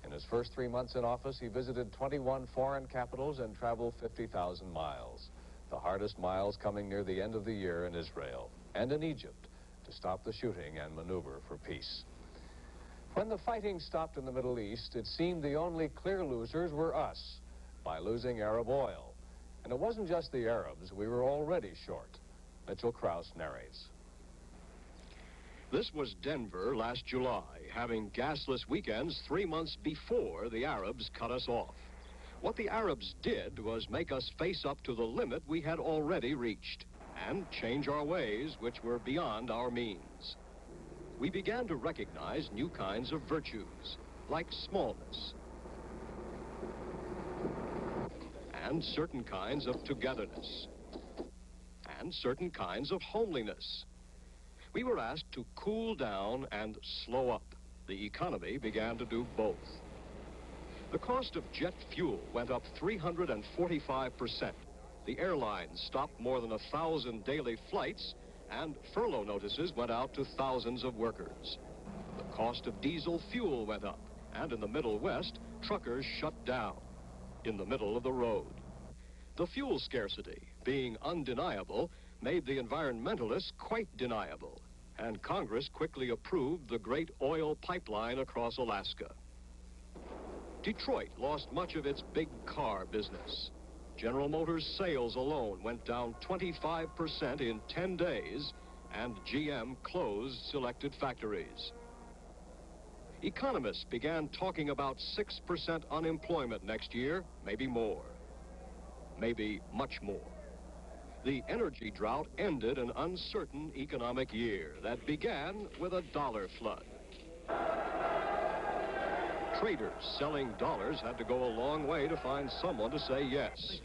In his first 3 months in office, he visited 21 foreign capitals and traveled 50,000 miles, the hardest miles coming near the end of the year in Israel and in Egypt to stop the shooting and maneuver for peace. When the fighting stopped in the Middle East, it seemed the only clear losers were us by losing Arab oil. And it wasn't just the Arabs. We were already short. Mitchell Krauss narrates. This was Denver last July, having gasless weekends 3 months before the Arabs cut us off. What the Arabs did was make us face up to the limit we had already reached and change our ways, which were beyond our means. We began to recognize new kinds of virtues, like smallness, and certain kinds of togetherness, and certain kinds of homeliness. We were asked to cool down and slow up. The economy began to do both. The cost of jet fuel went up 345%. The airlines stopped more than 1,000 daily flights, and furlough notices went out to thousands of workers. The cost of diesel fuel went up, and in the Middle West, truckers shut down in the middle of the road. The fuel scarcity, being undeniable, made the environmentalists quite deniable, and Congress quickly approved the great oil pipeline across Alaska. Detroit lost much of its big car business. General Motors sales alone went down 25% in 10 days, and GM closed selected factories. Economists began talking about 6% unemployment next year, maybe more, maybe much more. The energy drought ended an uncertain economic year that began with a dollar flood. Traders selling dollars had to go a long way to find someone to say yes.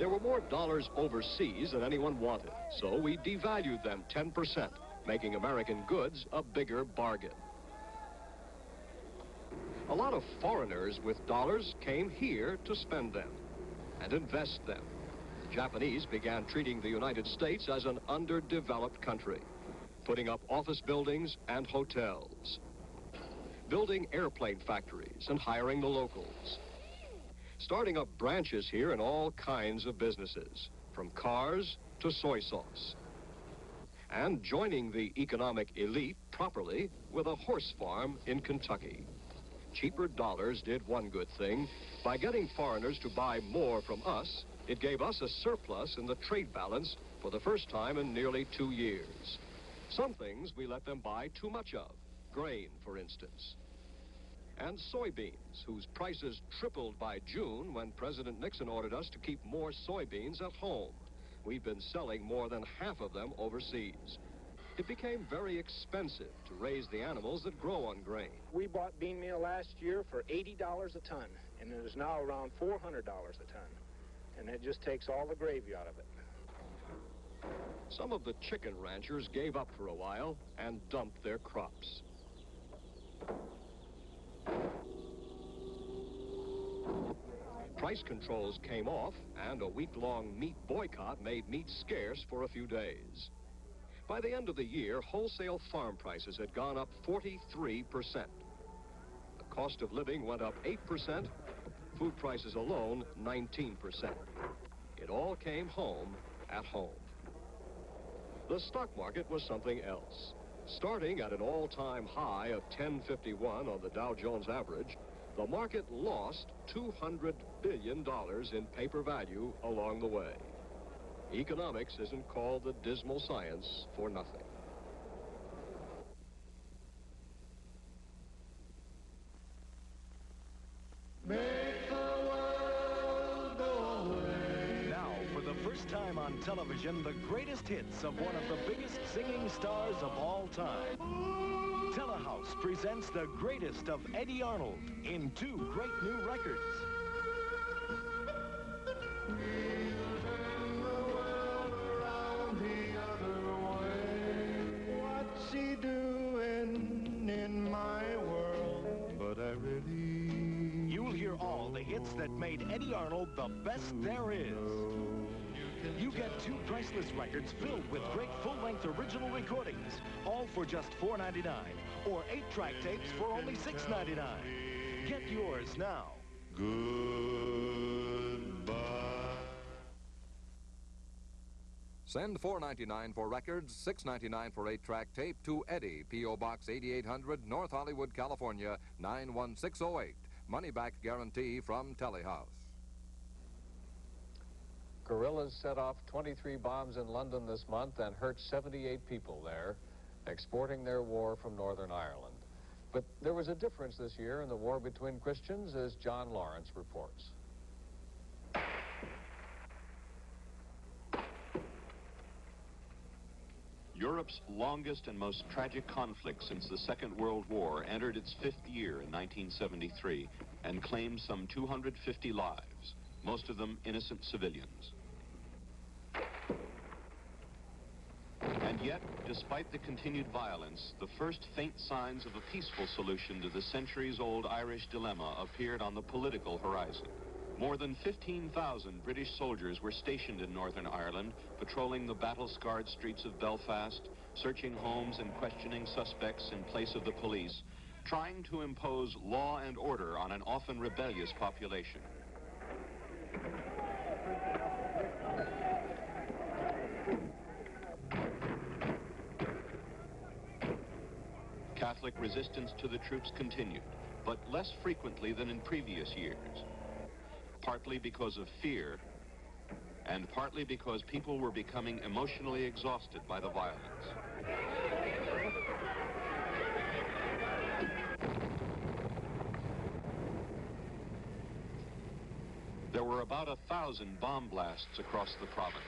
There were more dollars overseas than anyone wanted, so we devalued them 10%, making American goods a bigger bargain. A lot of foreigners with dollars came here to spend them and invest them. The Japanese began treating the United States as an underdeveloped country, putting up office buildings and hotels, building airplane factories and hiring the locals, starting up branches here in all kinds of businesses, from cars to soy sauce, and joining the economic elite properly with a horse farm in Kentucky. Cheaper dollars did one good thing. By getting foreigners to buy more from us, it gave us a surplus in the trade balance for the first time in nearly 2 years. Some things we let them buy too much of, grain, for instance. And soybeans, whose prices tripled by June when President Nixon ordered us to keep more soybeans at home. We've been selling more than half of them overseas. It became very expensive to raise the animals that grow on grain. We bought bean meal last year for $80 a ton, and it is now around $400 a ton. And it just takes all the gravy out of it. Some of the chicken ranchers gave up for a while and dumped their crops. Price controls came off, and a week-long meat boycott made meat scarce for a few days. By the end of the year, wholesale farm prices had gone up 43%. The cost of living went up 8%, food prices alone 19%. It all came home at home. The stock market was something else. Starting at an all-time high of 1051 on the Dow Jones average, the market lost $200 billion in paper value along the way. Economics isn't called the dismal science for nothing. Make the world go away. Now, for the first time on television, the greatest hits of one of the biggest singing stars of all time. Telehouse presents the greatest of Eddie Arnold in 2 great new records. What's he doing in my world? But I really... You'll hear all the hits that made Eddie Arnold the best there is. You get 2 priceless records filled with great full-length original recordings, all for just $4.99, or 8-track tapes for only $6.99. Get yours now. Goodbye. Send $4.99 for records, $6.99 for 8-track tape to Eddie, P.O. Box 8800, North Hollywood, California, 91608. Money-back guarantee from Telehouse. Guerrillas set off 23 bombs in London this month and hurt 78 people there, exporting their war from Northern Ireland. But there was a difference this year in the war between Christians, as John Lawrence reports. Europe's longest and most tragic conflict since the Second World War entered its 5th year in 1973 and claimed some 250 lives, most of them innocent civilians. And yet, despite the continued violence, the first faint signs of a peaceful solution to the centuries-old Irish dilemma appeared on the political horizon. More than 15,000 British soldiers were stationed in Northern Ireland, patrolling the battle-scarred streets of Belfast, searching homes and questioning suspects in place of the police, trying to impose law and order on an often rebellious population. Catholic resistance to the troops continued, but less frequently than in previous years. partly because of fear, and partly because people were becoming emotionally exhausted by the violence. There were about 1,000 bomb blasts across the province,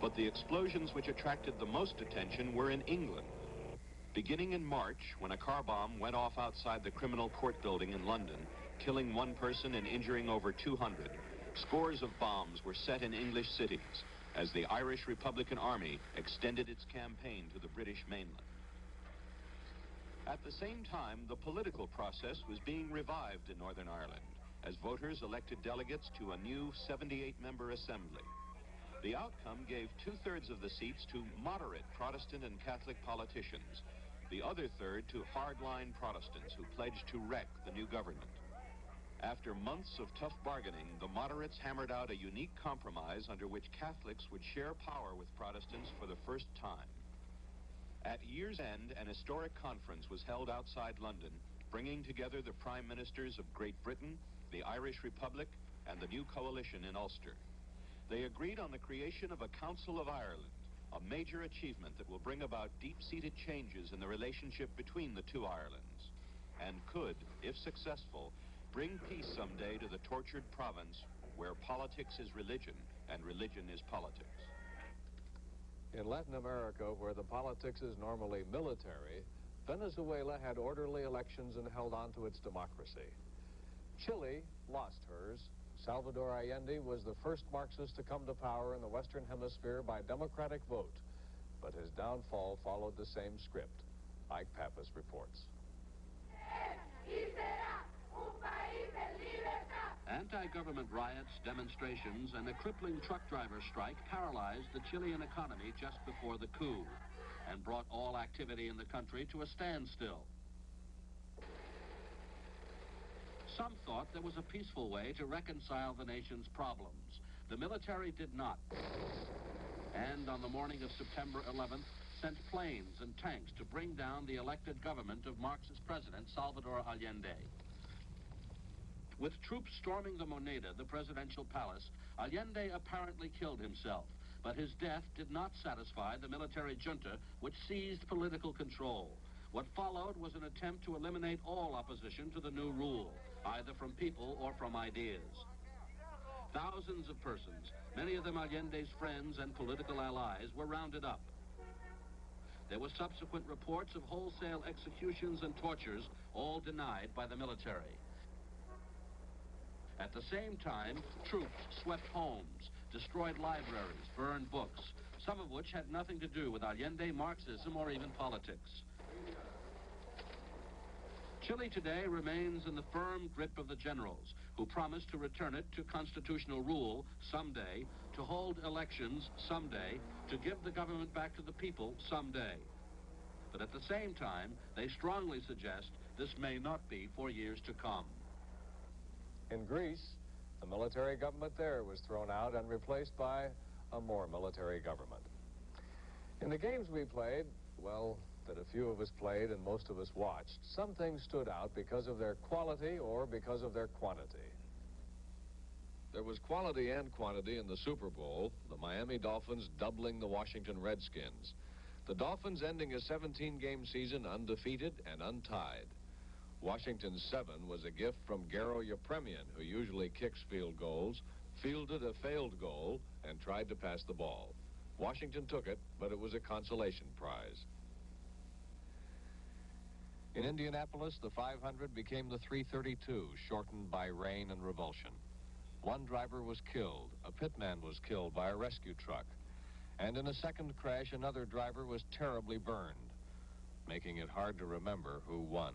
but the explosions which attracted the most attention were in England. Beginning in March, when a car bomb went off outside the criminal court building in London, killing 1 person and injuring over 200, scores of bombs were set in English cities as the Irish Republican Army extended its campaign to the British mainland. At the same time, the political process was being revived in Northern Ireland as voters elected delegates to a new 78-member assembly. The outcome gave 2/3 of the seats to moderate Protestant and Catholic politicians, the other third to hardline Protestants who pledged to wreck the new government. After months of tough bargaining, the moderates hammered out a unique compromise under which Catholics would share power with Protestants for the first time. At year's end, an historic conference was held outside London, bringing together the prime ministers of Great Britain, the Irish Republic, and the new coalition in Ulster. They agreed on the creation of a Council of Ireland, a major achievement that will bring about deep-seated changes in the relationship between the two Irelands, and could, if successful, bring peace someday to the tortured province where politics is religion and religion is politics. In Latin America, where the politics is normally military, Venezuela had orderly elections and held on to its democracy. Chile lost hers. Salvador Allende was the first Marxist to come to power in the Western Hemisphere by democratic vote, but his downfall followed the same script. Ike Pappas reports. Anti-government riots, demonstrations, and a crippling truck driver strike paralyzed the Chilean economy just before the coup and brought all activity in the country to a standstill. Some thought there was a peaceful way to reconcile the nation's problems. The military did not. And on the morning of September 11th, sent planes and tanks to bring down the elected government of Marxist President Salvador Allende. With troops storming the Moneda, the presidential palace, Allende apparently killed himself, but his death did not satisfy the military junta, which seized political control. What followed was an attempt to eliminate all opposition to the new rule, either from people or from ideas. Thousands of persons, many of them Allende's friends and political allies, were rounded up. There were subsequent reports of wholesale executions and tortures, all denied by the military. At the same time, troops swept homes, destroyed libraries, burned books, some of which had nothing to do with Allende, Marxism, or even politics. Chile today remains in the firm grip of the generals, who promised to return it to constitutional rule someday, to hold elections someday, to give the government back to the people someday. But at the same time, they strongly suggest this may not be for years to come. In Greece, the military government there was thrown out and replaced by a more military government. In the games we played, well, that a few of us played and most of us watched, some things stood out because of their quality or because of their quantity. There was quality and quantity in the Super Bowl, the Miami Dolphins doubling the Washington Redskins. The Dolphins ending a 17-game season undefeated and untied. Washington's 7 was a gift from Garo Yepremian, who usually kicks field goals, fielded a failed goal, and tried to pass the ball. Washington took it, but it was a consolation prize. In Indianapolis, the 500 became the 332, shortened by rain and revulsion. One driver was killed. A pitman was killed by a rescue truck. And in a second crash, another driver was terribly burned, making it hard to remember who won.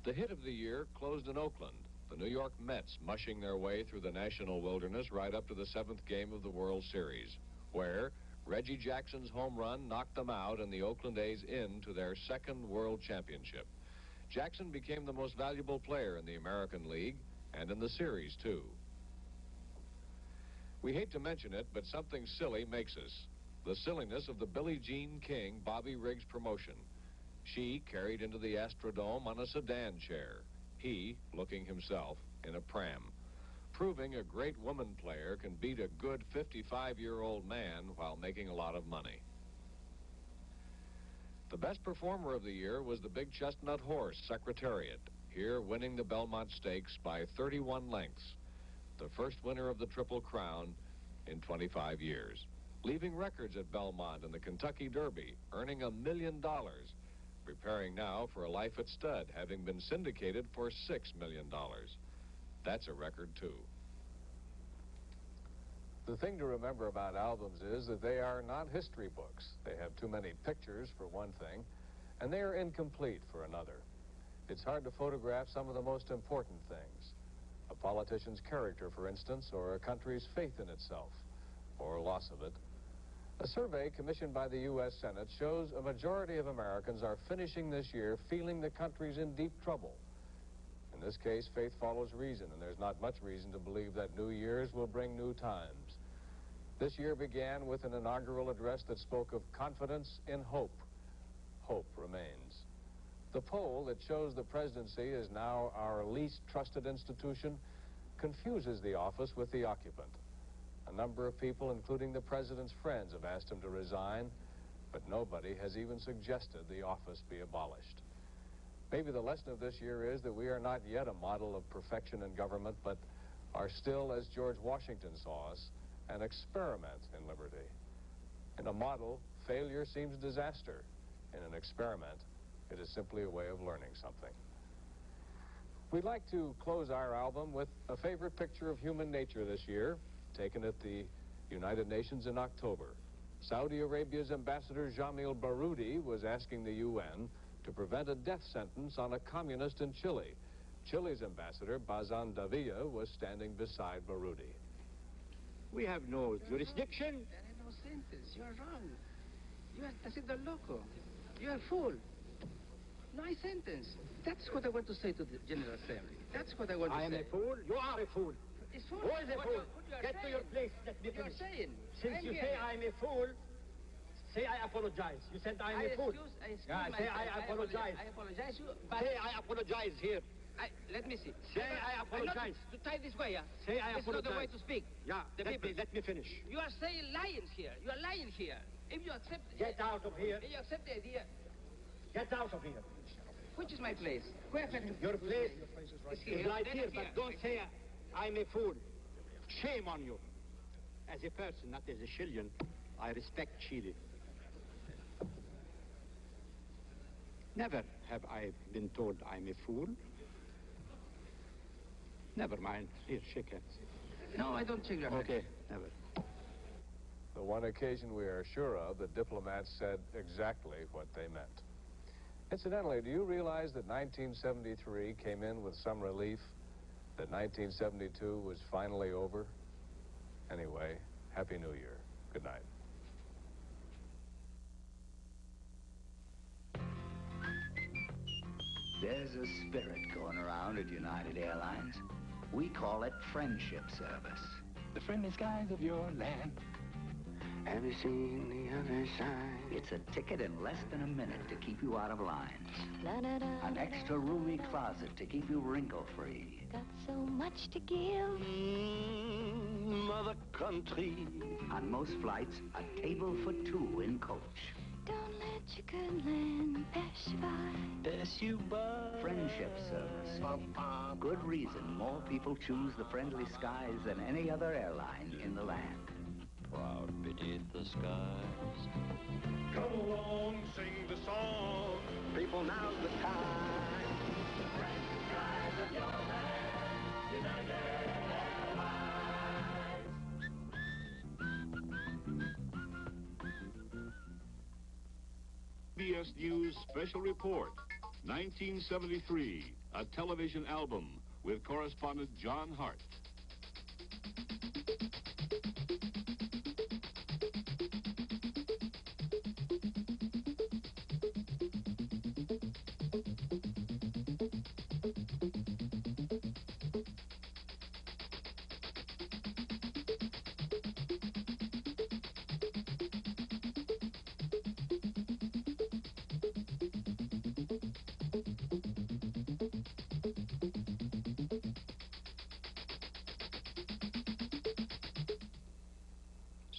The hit of the year closed in Oakland, the New York Mets mushing their way through the national wilderness right up to the 7th game of the World Series, where Reggie Jackson's home run knocked them out and the Oakland A's into their 2nd World Championship. Jackson became the most valuable player in the American League and in the series, too. We hate to mention it, but something silly makes us. The silliness of the Billie Jean King Bobby Riggs promotion. She carried into the Astrodome on a sedan chair. he looking himself in a pram, proving a great woman player can beat a good 55-year-old man while making a lot of money. The best performer of the year was the big chestnut horse, Secretariat, here winning the Belmont Stakes by 31 lengths, the first winner of the Triple Crown in 25 years, leaving records at Belmont and the Kentucky Derby, earning $1 million, preparing now for a life at stud, having been syndicated for $6 million. That's a record, too. The thing to remember about albums is that they are not history books. They have too many pictures, for one thing, and they are incomplete for another. It's hard to photograph some of the most important things. A politician's character, for instance, or a country's faith in itself, or loss of it. A survey commissioned by the U.S. Senate shows a majority of Americans are finishing this year feeling the country's in deep trouble. In this case, faith follows reason, and there's not much reason to believe that New Year's will bring new times. This year began with an inaugural address that spoke of confidence in hope. Hope remains. The poll that shows the presidency is now our least trusted institution confuses the office with the occupant. A number of people, including the president's friends, have asked him to resign, but nobody has even suggested the office be abolished. Maybe the lesson of this year is that we are not yet a model of perfection in government, but are still, as George Washington saw us, an experiment in liberty. In a model, failure seems disaster. In an experiment, it is simply a way of learning something. We'd like to close our album with a favorite picture of human nature this year, taken at the United Nations in October. Saudi Arabia's Ambassador Jamil Baroudi was asking the UN to prevent a death sentence on a communist in Chile. Chile's ambassador, Bazan Davila, was standing beside Baroudi. We have no jurisdiction. There is no sentence. You are wrong. You are Tacido Loco. You are fool. No sentence. That's what I want to say to the General Assembly. That's what I want to say. I am a fool. You are a fool. It's fool. Who is a fool? Get to your place. Let me You're finish. saying. Since you say I am a fool, say I apologize. You said I am a fool. I say I apologize. I apologize. Say I apologize here. Let me see. Say I apologize. To tie this way, yeah? Say I It's apologize. not the way to speak. Yeah, let me finish. You are saying lying here. You are lying here. If you accept... Get out of here. If you accept the idea... Get out of here. Which is my place? Where can you... Your place is here. is right Then here, it's but don't say I'm a fool. Shame on you. As a person, not as a Chilean, I respect Chile. Never have I been told I'm a fool. Never mind. Here, shake hands. No, I don't shake your hand. Okay, never. The one occasion we are sure of, the diplomats said exactly what they meant. Incidentally, do you realize that 1973 came in with some relief? That 1972 was finally over? Anyway, Happy New Year. Good night. There's a spirit going around at United Airlines. We call it friendship service. The friendly skies of your land. Have you seen the other side? It's a ticket in less than a minute to keep you out of lines. An extra roomy closet to keep you wrinkle-free. Got so much to give. Mother country. On most flights, a table for two in coach. Don't let your good land pass you by. Pass you by. Friendship service. Good reason more people choose the friendly skies than any other airline in the land. Proud beneath the skies. Come along, sing the song. People, now's the time. Friendly skies of your land, United CBS News Special Report, 1973, a television album with correspondent John Hart.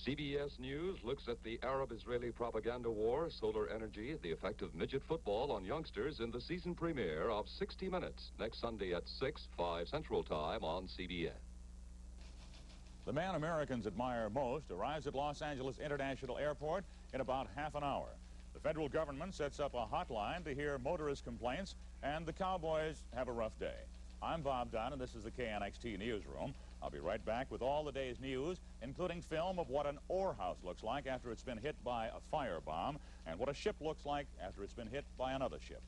CBS News looks at the Arab-Israeli propaganda war, solar energy, the effect of midget football on youngsters in the season premiere of 60 Minutes, next Sunday at 6, 5 Central Time on CBS. The man Americans admire most arrives at Los Angeles International Airport in about half an hour. The federal government sets up a hotline to hear motorist complaints, and the cowboys have a rough day. I'm Bob Dunn, and this is the KNXT Newsroom. I'll be right back with all the day's news, including film of what an ore house looks like after it's been hit by a firebomb, and what a ship looks like after it's been hit by another ship.